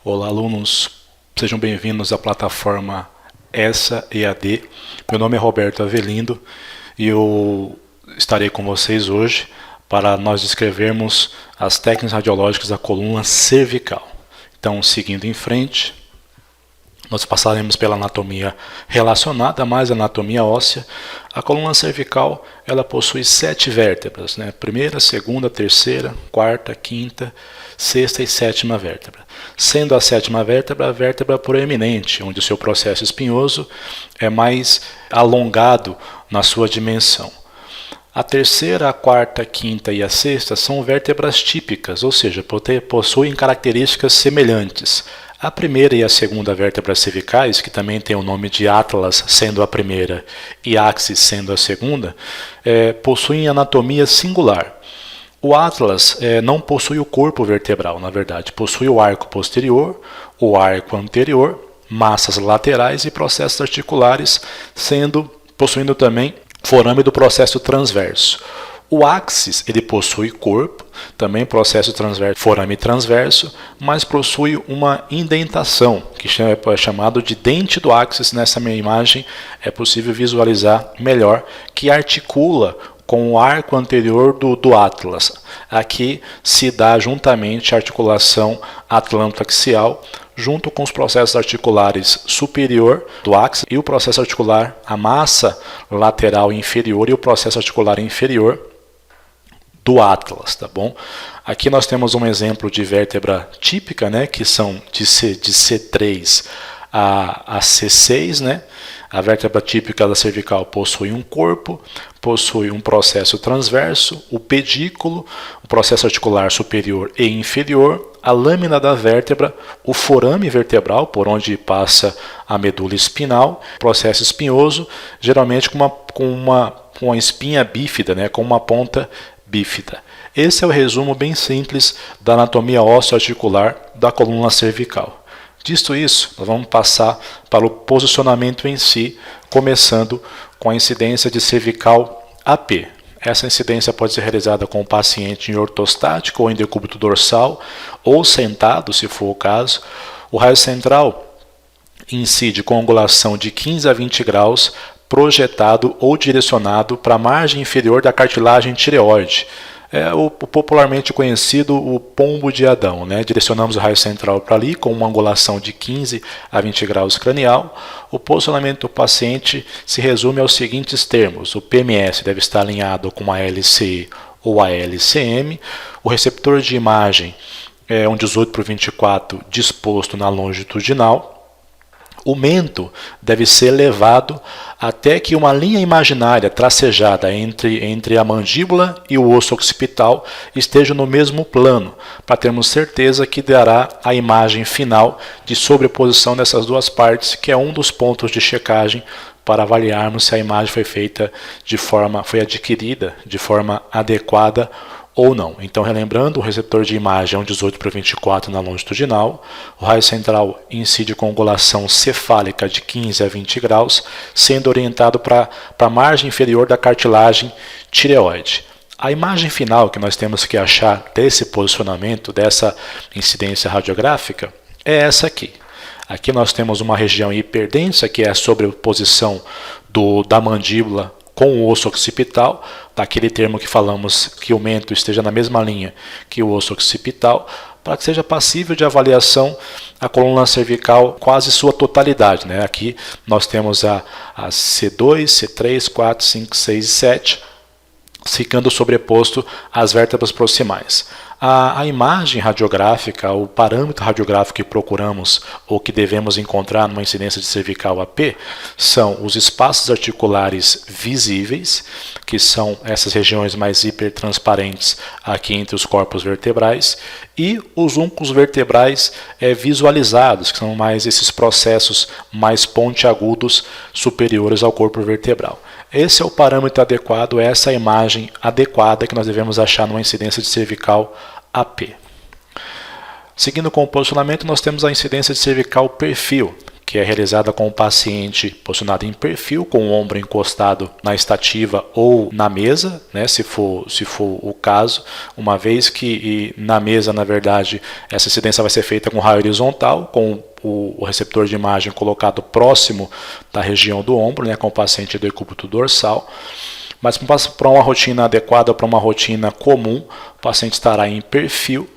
Olá, alunos, sejam bem-vindos à plataforma ESSA EAD. Meu nome é Roberto Avelindo e eu estarei com vocês hoje para nós descrevermos as técnicas radiológicas da coluna cervical. Então, seguindo em frente, nós passaremos pela anatomia relacionada, mais anatomia óssea. A coluna cervical ela possui 7 vértebras, né? Primeira, segunda, terceira, quarta, quinta, sexta e sétima vértebra. Sendo a sétima vértebra a vértebra proeminente, onde o seu processo espinhoso é mais alongado na sua dimensão. A terceira, a quarta, a quinta e a sexta são vértebras típicas, ou seja, possuem características semelhantes. A primeira e a segunda vértebras cervicais, que também tem o nome de atlas sendo a primeira e axis sendo a segunda, possuem anatomia singular. O atlas não possui o corpo vertebral, na verdade, possui o arco posterior, o arco anterior, massas laterais e processos articulares, possuindo também forame do processo transverso. O axis ele possui corpo, também processo transverso, forame transverso, mas possui uma indentação, que é chamado de dente do axis. Nessa minha imagem é possível visualizar melhor, que articula com o arco anterior do atlas. Aqui se dá juntamente a articulação atlanto-axial, junto com os processos articulares superior do axis e o processo articular, a massa lateral inferior e o processo articular inferior do atlas, tá bom? Aqui nós temos um exemplo de vértebra típica, né, que são de C3 a C6, né? A vértebra típica da cervical possui um corpo, possui um processo transverso, o pedículo, o processo articular superior e inferior, a lâmina da vértebra, o forame vertebral, por onde passa a medula espinal, processo espinhoso, geralmente com uma espinha bífida, né, com uma ponta bífida. Esse é o resumo bem simples da anatomia ósseo-articular da coluna cervical. Dito isso, nós vamos passar para o posicionamento em si, começando com a incidência de cervical AP. Essa incidência pode ser realizada com o paciente em ortostático ou em decúbito dorsal, ou sentado, se for o caso. O raio central incide com angulação de 15 a 20 graus, projetado ou direcionado para a margem inferior da cartilagem tireoide. É o popularmente conhecido o pombo de Adão, né? Direcionamos o raio central para ali com uma angulação de 15 a 20 graus cranial. O posicionamento do paciente se resume aos seguintes termos: o PMS deve estar alinhado com a LCE ou a LCM, o receptor de imagem é um 18/24 disposto na longitudinal. O mento deve ser levado até que uma linha imaginária tracejada entre a mandíbula e o osso occipital esteja no mesmo plano, para termos certeza que dará a imagem final de sobreposição dessas duas partes, que é um dos pontos de checagem para avaliarmos se a imagem foi adquirida de forma adequada ou não. Então, relembrando, o receptor de imagem é um 18/24 na longitudinal, o raio central incide com angulação cefálica de 15 a 20 graus, sendo orientado para a margem inferior da cartilagem tireoide. A imagem final que nós temos que achar desse posicionamento, dessa incidência radiográfica, é essa aqui. Aqui nós temos uma região hiperdensa, que é a sobreposição da mandíbula com o osso occipital, daquele termo que falamos que o mento esteja na mesma linha que o osso occipital, para que seja passível de avaliação a coluna cervical quase sua totalidade, né? Aqui nós temos a C2, C3, 4, 5, 6 e 7, ficando sobreposto às vértebras proximais. A imagem radiográfica, o parâmetro radiográfico que procuramos ou que devemos encontrar numa incidência de cervical AP são os espaços articulares visíveis, que são essas regiões mais hipertransparentes aqui entre os corpos vertebrais, e os juncos vertebrais visualizados, que são mais esses processos mais pontiagudos superiores ao corpo vertebral. Esse é o parâmetro adequado, essa é a imagem adequada que nós devemos achar numa incidência de cervical AP. Seguindo com o posicionamento, nós temos a incidência de cervical perfil, que é realizada com o paciente posicionado em perfil, com o ombro encostado na estativa ou na mesa, né, se for o caso, uma vez que na mesa, na verdade, essa incidência vai ser feita com raio horizontal, com o receptor de imagem colocado próximo da região do ombro, né, com o paciente decúbito dorsal. Mas para uma rotina adequada, para uma rotina comum, o paciente estará em perfil,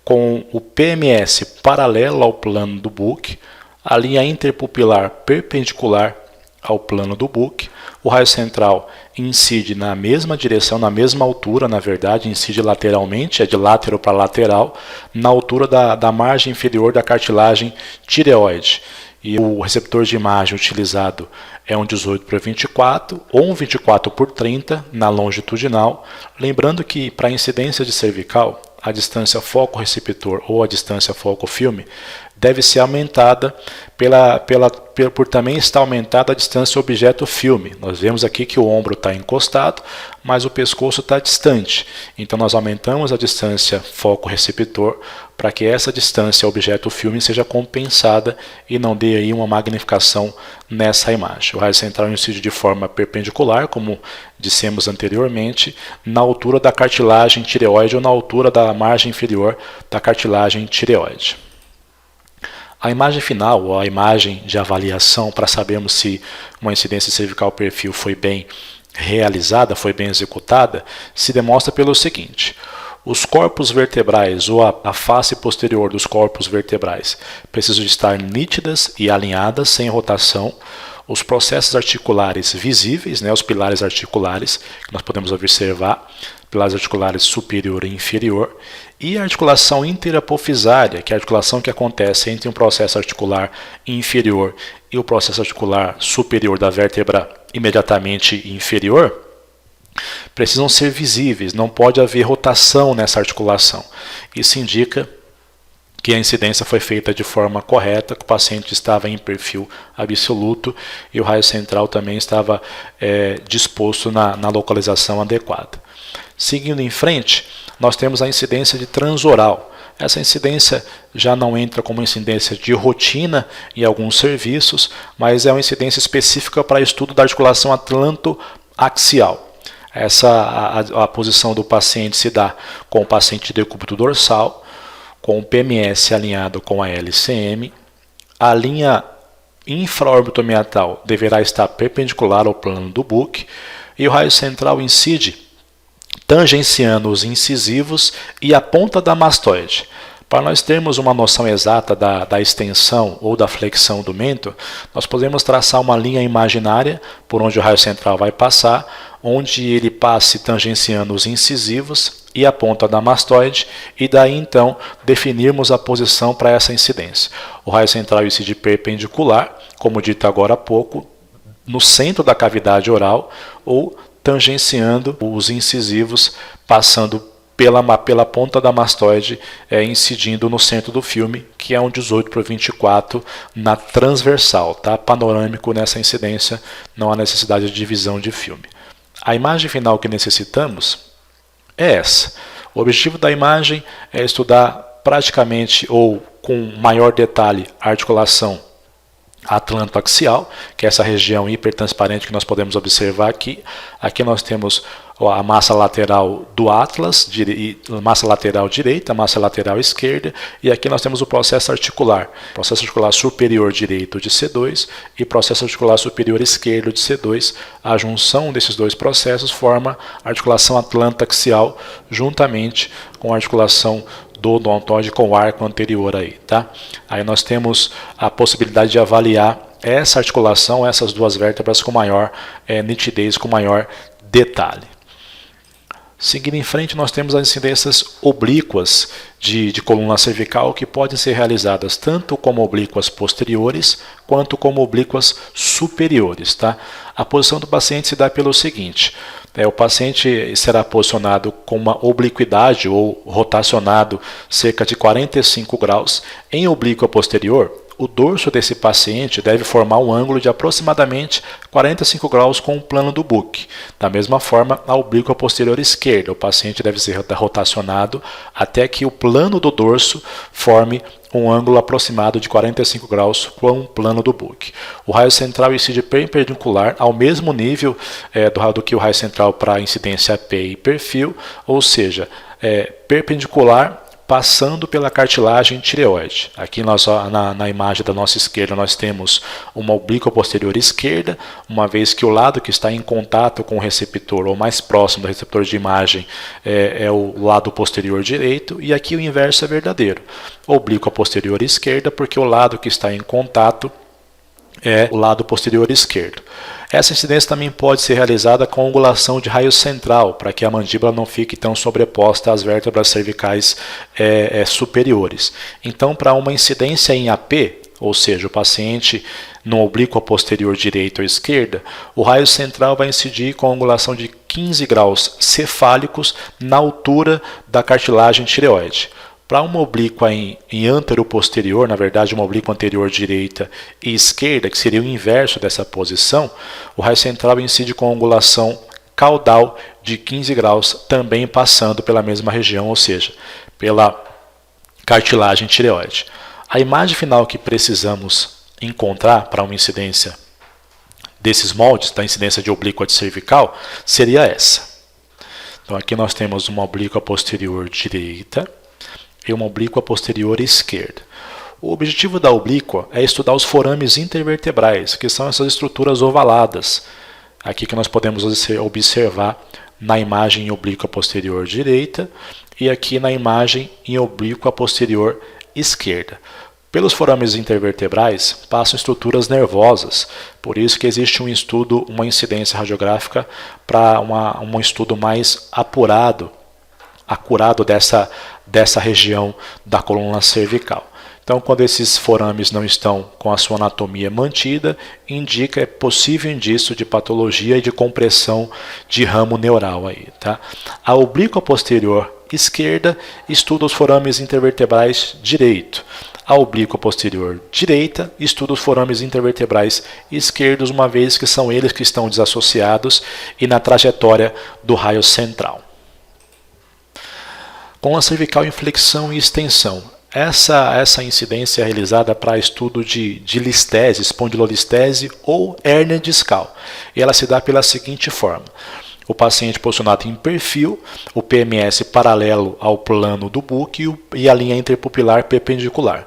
com o PMS paralelo ao plano do book, a linha interpupilar perpendicular ao plano do book, o raio central incide na mesma direção, na mesma altura, na verdade, incide lateralmente, é de látero para lateral, na altura da margem inferior da cartilagem tireoide. E o receptor de imagem utilizado é um 18/24 ou um 24/30 na longitudinal. Lembrando que para incidência de cervical, a distância foco-receptor ou a distância foco-filme deve ser aumentada por também estar aumentada a distância objeto-filme. Nós vemos aqui que o ombro está encostado, mas o pescoço está distante. Então nós aumentamos a distância foco-receptor para que essa distância objeto-filme seja compensada e não dê aí uma magnificação nessa imagem. O raio central incide de forma perpendicular, como dissemos anteriormente, na altura da cartilagem tireoide ou na altura da margem inferior da cartilagem tireoide. A imagem final, ou a imagem de avaliação, para sabermos se uma incidência cervical perfil foi bem realizada, foi bem executada, se demonstra pelo seguinte: os corpos vertebrais ou a face posterior dos corpos vertebrais precisam estar nítidas e alinhadas, sem rotação. Os processos articulares visíveis, né, os pilares articulares, que nós podemos observar, pilares articulares superior e inferior, e a articulação interapofisária, que é a articulação que acontece entre um processo articular inferior e o processo articular superior da vértebra imediatamente inferior, precisam ser visíveis, não pode haver rotação nessa articulação. Isso indica que a incidência foi feita de forma correta, que o paciente estava em perfil absoluto e o raio central também estava disposto na localização adequada. Seguindo em frente, nós temos a incidência de transoral. Essa incidência já não entra como incidência de rotina em alguns serviços, mas é uma incidência específica para estudo da articulação atlanto-axial. A posição do paciente se dá com o paciente de decúbito dorsal, com o PMS alinhado com a LCM, a linha infraorbitomeatal deverá estar perpendicular ao plano do book e o raio central incide tangenciando os incisivos e a ponta da mastoide. Para nós termos uma noção exata da extensão ou da flexão do mento, nós podemos traçar uma linha imaginária por onde o raio central vai passar, onde ele passe tangenciando os incisivos e a ponta da mastoide, e daí então definirmos a posição para essa incidência. O raio central incide perpendicular, como dito agora há pouco, no centro da cavidade oral ou tangenciando os incisivos, passando pela ponta da mastoide, incidindo no centro do filme, que é um 18/24 na transversal, tá? Panorâmico nessa incidência, não há necessidade de divisão de filme. A imagem final que necessitamos é essa. O objetivo da imagem é estudar praticamente ou com maior detalhe a articulação atlanto-axial, que é essa região hipertransparente que nós podemos observar aqui. Aqui nós temos a massa lateral do atlas, massa lateral direita, massa lateral esquerda, e aqui nós temos o processo articular superior direito de C2 e processo articular superior esquerdo de C2. A junção desses dois processos forma a articulação atlanto-axial juntamente com a articulação do odontoide com o arco anterior aí, tá? Aí nós temos a possibilidade de avaliar essa articulação, essas duas vértebras com maior nitidez, com maior detalhe. Seguindo em frente, nós temos as incidências oblíquas de coluna cervical, que podem ser realizadas tanto como oblíquas posteriores quanto como oblíquas superiores, tá? A posição do paciente se dá pelo seguinte: o paciente será posicionado com uma obliquidade ou rotacionado cerca de 45 graus em oblíqua posterior. O dorso desse paciente deve formar um ângulo de aproximadamente 45 graus com o plano do book. Da mesma forma, a oblíqua posterior esquerda, o paciente deve ser rotacionado até que o plano do dorso forme um ângulo aproximado de 45 graus com o plano do book. O raio central incide perpendicular ao mesmo nível do que o raio central para incidência P e perfil, ou seja, perpendicular passando pela cartilagem tireoide. Aqui na imagem da nossa esquerda nós temos uma oblíqua posterior esquerda, uma vez que o lado que está em contato com o receptor, ou mais próximo do receptor de imagem, é o lado posterior direito, e aqui o inverso é verdadeiro. Oblíqua posterior esquerda, porque o lado que está em contato é o lado posterior esquerdo. Essa incidência também pode ser realizada com angulação de raio central, para que a mandíbula não fique tão sobreposta às vértebras cervicais superiores. Então, para uma incidência em AP, ou seja, o paciente no oblíqua posterior direita ou esquerda, o raio central vai incidir com angulação de 15 graus cefálicos na altura da cartilagem tireoide. Para uma oblíqua em antero-posterior, na verdade uma oblíqua anterior direita e esquerda, que seria o inverso dessa posição, o raio central incide com angulação caudal de 15 graus, também passando pela mesma região, ou seja, pela cartilagem tireoide. A imagem final que precisamos encontrar para uma incidência desses moldes, da incidência de oblíqua de cervical, seria essa. Então aqui nós temos uma oblíqua posterior direita e uma oblíqua posterior esquerda. O objetivo da oblíqua é estudar os forames intervertebrais, que são essas estruturas ovaladas, aqui que nós podemos observar na imagem em oblíqua posterior direita e aqui na imagem em oblíqua posterior esquerda. Pelos forames intervertebrais passam estruturas nervosas, por isso que existe um estudo, uma incidência radiográfica para um estudo mais acurado dessa região da coluna cervical. Então, quando esses forames não estão com a sua anatomia mantida, indica possível indício de patologia e de compressão de ramo neural aí, tá? A oblíqua posterior esquerda estuda os forames intervertebrais direito. A oblíqua posterior direita estuda os forames intervertebrais esquerdos, uma vez que são eles que estão desassociados e na trajetória do raio central. Coluna cervical em flexão e extensão. Essa incidência é realizada para estudo de listese, espondilolistese ou hérnia discal. E ela se dá pela seguinte forma. O paciente posicionado em perfil, o PMS paralelo ao plano do book e a linha interpupilar perpendicular.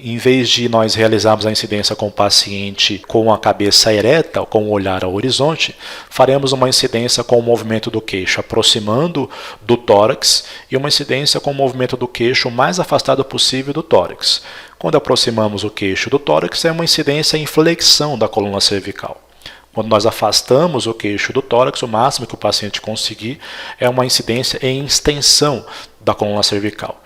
Em vez de nós realizarmos a incidência com o paciente com a cabeça ereta, com o olhar ao horizonte, faremos uma incidência com o movimento do queixo aproximando do tórax e uma incidência com o movimento do queixo o mais afastado possível do tórax. Quando aproximamos o queixo do tórax, é uma incidência em flexão da coluna cervical. Quando nós afastamos o queixo do tórax, o máximo que o paciente conseguir é uma incidência em extensão da coluna cervical.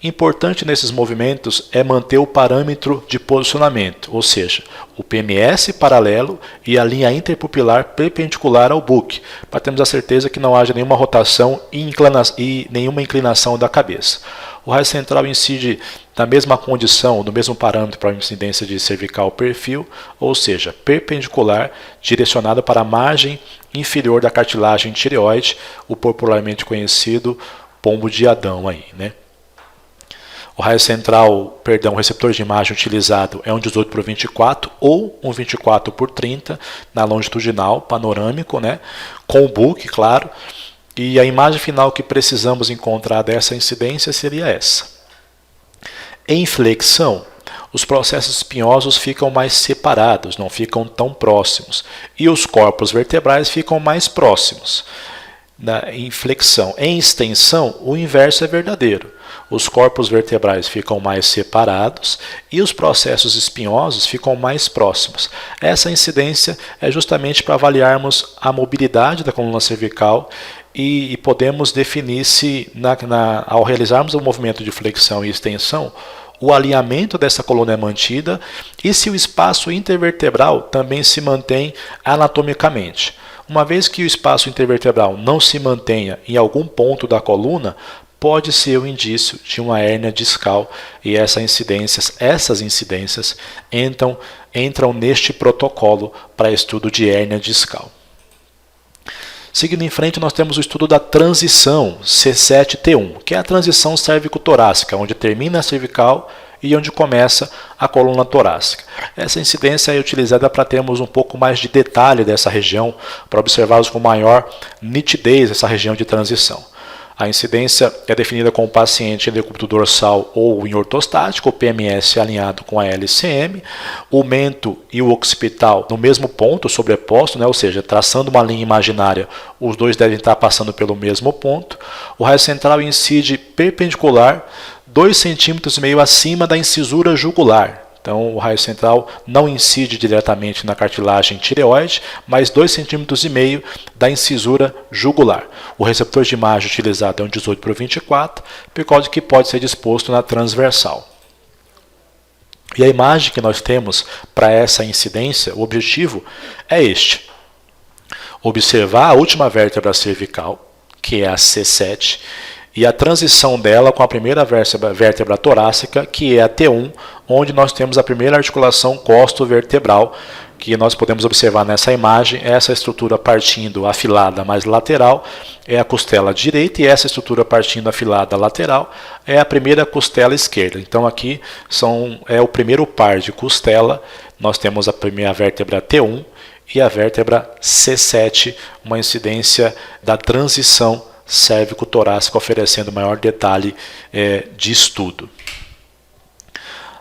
Importante nesses movimentos é manter o parâmetro de posicionamento, ou seja, o PMS paralelo e a linha interpupilar perpendicular ao book, para termos a certeza que não haja nenhuma rotação e nenhuma inclinação da cabeça. O raio central incide na mesma condição, no mesmo parâmetro para a incidência de cervical perfil, ou seja, perpendicular, direcionado para a margem inferior da cartilagem tireoide, o popularmente conhecido pombo de Adão aí, né? O raio central, o receptor de imagem utilizado é um 18x24 ou um 24x30 na longitudinal, panorâmico, né? Com o book, claro. E a imagem final que precisamos encontrar dessa incidência seria essa. Em flexão, os processos espinhosos ficam mais separados, não ficam tão próximos. E os corpos vertebrais ficam mais próximos. Em flexão. Em extensão, o inverso é verdadeiro. Os corpos vertebrais ficam mais separados e os processos espinhosos ficam mais próximos. Essa incidência é justamente para avaliarmos a mobilidade da coluna cervical e podemos definir se, ao realizarmos o movimento de flexão e extensão, o alinhamento dessa coluna é mantida e se o espaço intervertebral também se mantém anatomicamente. Uma vez que o espaço intervertebral não se mantenha em algum ponto da coluna, pode ser um indício de uma hérnia discal e essas incidências entram neste protocolo para estudo de hérnia discal. Seguindo em frente, nós temos o estudo da transição C7-T1, que é a transição cérvico-torácica, onde termina a cervical e onde começa a coluna torácica. Essa incidência é utilizada para termos um pouco mais de detalhe dessa região, para observarmos com maior nitidez essa região de transição. A incidência é definida com o paciente em decúbito dorsal ou em ortostático, o PMS alinhado com a LCM, o mento e o occipital no mesmo ponto, sobreposto, ou seja, traçando uma linha imaginária, os dois devem estar passando pelo mesmo ponto. O raio central incide perpendicular 2,5 cm acima da incisura jugular. Então, o raio central não incide diretamente na cartilagem tireoide, mas 2,5 cm da incisura jugular. O receptor de imagem utilizado é um 18x24, por causa que pode ser disposto na transversal. E a imagem que nós temos para essa incidência, o objetivo é este: observar a última vértebra cervical, que é a C7, e a transição dela com a primeira vértebra torácica, que é a T1, onde nós temos a primeira articulação costo-vertebral, que nós podemos observar nessa imagem. Essa estrutura partindo afilada mais lateral é a costela direita, e essa estrutura partindo afilada lateral é a primeira costela esquerda. Então aqui é o primeiro par de costela, nós temos a primeira vértebra T1 e a vértebra C7, uma incidência da transição cérvico-torácica, oferecendo maior detalhe de estudo.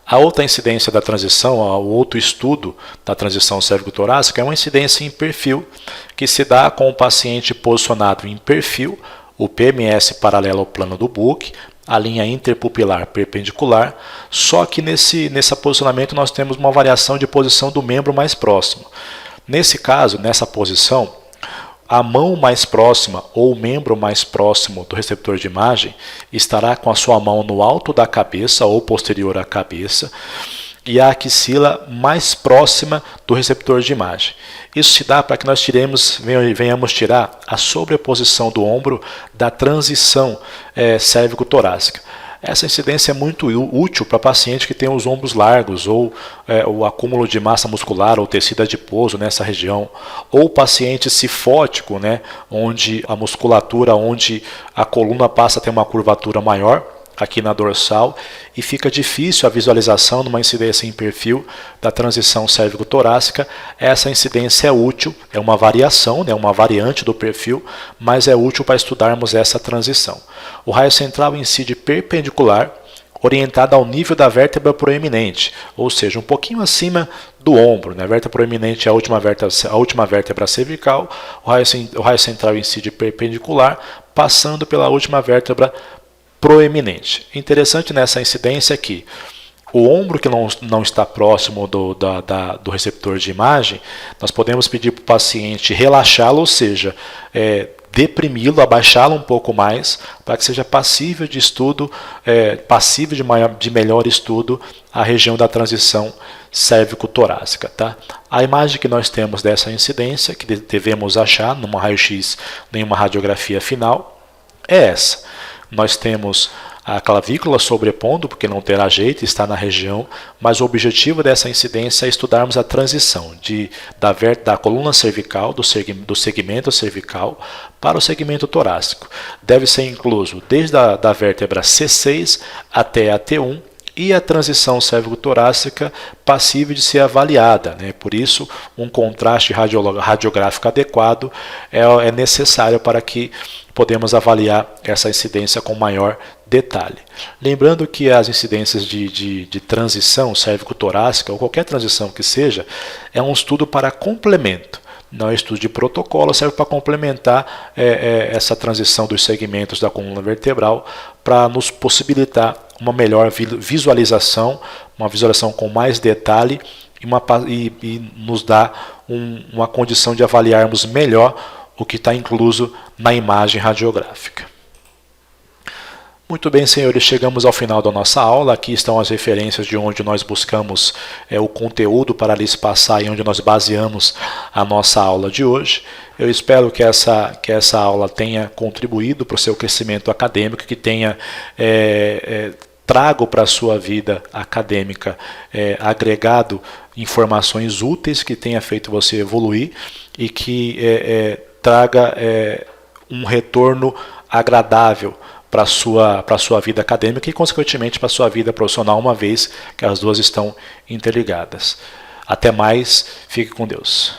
A outra incidência da transição, o outro estudo da transição cérvico-torácica é uma incidência em perfil, que se dá com o paciente posicionado em perfil, o PMS paralelo ao plano do Buch, a linha interpupilar perpendicular, só que nesse posicionamento nós temos uma variação de posição do membro mais próximo. Nesse caso, nessa posição, a mão mais próxima ou o membro mais próximo do receptor de imagem estará com a sua mão no alto da cabeça ou posterior à cabeça, e a axila mais próxima do receptor de imagem. Isso se dá para que nós venhamos tirar a sobreposição do ombro da transição cérvico-torácica. Essa incidência é muito útil para paciente que tem os ombros largos, ou o acúmulo de massa muscular ou tecido adiposo nessa região, ou paciente cifótico, onde a musculatura, onde a coluna passa a ter uma curvatura maior, aqui na dorsal, e fica difícil a visualização numa incidência em perfil da transição cérvico-torácica. Essa incidência é útil, é uma variação, uma variante do perfil, mas é útil para estudarmos essa transição. O raio central incide perpendicular, orientada ao nível da vértebra proeminente, ou seja, um pouquinho acima do ombro. A vértebra proeminente é a última vértebra cervical, o raio central incide perpendicular, passando pela última vértebra proeminente. Interessante nessa incidência é que o ombro que não está próximo do receptor de imagem, nós podemos pedir para o paciente relaxá-lo, ou seja, deprimi-lo, abaixá-lo um pouco mais, para que seja passível de estudo, passível de melhor estudo a região da transição cérvico-torácica. Tá? A imagem que nós temos dessa incidência, que devemos achar numa raio-x, em uma radiografia final, é essa. Nós temos a clavícula sobrepondo, porque não terá jeito, está na região, mas o objetivo dessa incidência é estudarmos a transição da coluna cervical, do segmento cervical, para o segmento torácico. Deve ser incluso desde a vértebra C6 até a T1, e a transição cérvico-torácica passível de ser avaliada. Por isso, um contraste radiográfico adequado é necessário para que podemos avaliar essa incidência com maior detalhe. Lembrando que as incidências de transição cérvico-torácica, ou qualquer transição que seja, é um estudo para complemento. Não é estudo de protocolo, serve para complementar essa transição dos segmentos da coluna vertebral, para nos possibilitar uma melhor visualização, uma visualização com mais detalhe, e nos dá uma condição de avaliarmos melhor o que está incluso na imagem radiográfica. Muito bem, senhores, chegamos ao final da nossa aula. Aqui estão as referências de onde nós buscamos o conteúdo para lhes passar e onde nós baseamos a nossa aula de hoje. Eu espero que essa aula tenha contribuído para o seu crescimento acadêmico, que tenha trago para a sua vida acadêmica agregado informações úteis, que tenha feito você evoluir e que traga um retorno agradável para a sua vida acadêmica e, consequentemente, para a sua vida profissional, uma vez que as duas estão interligadas. Até mais, fique com Deus.